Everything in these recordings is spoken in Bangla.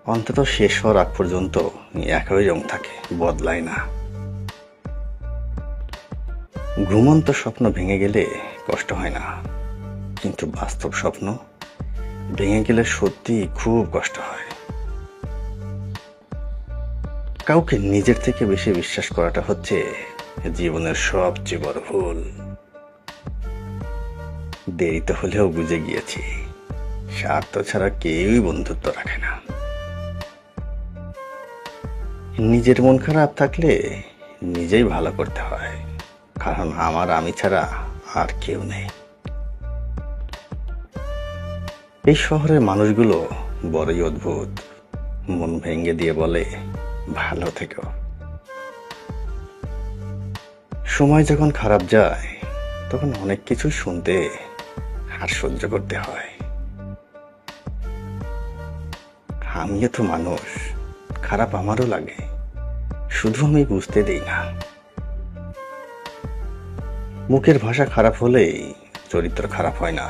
অন্তত শেষ হওয়ার আগ পর্যন্ত একই রং থাকে, বদলায় না। ঘুমন্ত স্বপ্ন ভেঙে গেলে কষ্ট হয় না, কিন্তু বাস্তব স্বপ্ন ভেঙে গেলে সত্যি খুব কষ্ট হয়। কাউকে নিজের থেকে বেশি বিশ্বাস করাটা হচ্ছে জীবনের সবচেয়ে বড় ভুল। দেরিতে হলেও বুঝে গিয়েছি, স্বার্থ ছাড়া কেউই বন্ধুত্ব রাখে না। নিজের মন খারাপ থাকলে নিজেই ভালো করতে হয়, কারণ আমার আমি ছাড়া আর কেউ নেই। এই শহরের মানুষগুলো বড়ই অদ্ভুত। মন ভেঙে দিয়ে বলে ভালো থেকো। সময় যখন খারাপ যায় তখন অনেক কিছু শুনতে আর সহ্য করতে হয়। আমিও তো মানুষ, খারাপ আমারও লাগে, শুধু আমি বুঝতে দেই না। মুখের ভাষা খারাপ হলেই চরিত্র খারাপ হয় না।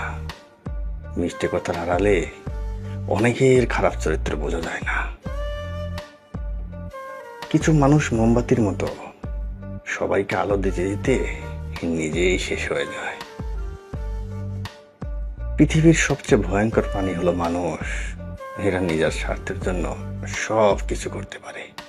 মিষ্টি কথার আড়ালে অনেকের খারাপ চরিত্র বোঝা যায় না। কিছু মানুষ মোমবাতির মতো, সবাইকে আলো দিতে দিতে নিজেই শেষ হয়ে যায়। পৃথিবীর সবচেয়ে ভয়ঙ্কর প্রাণী হলো মানুষ। এরা নিজের স্বার্থের জন্য সব কিছু করতে পারে।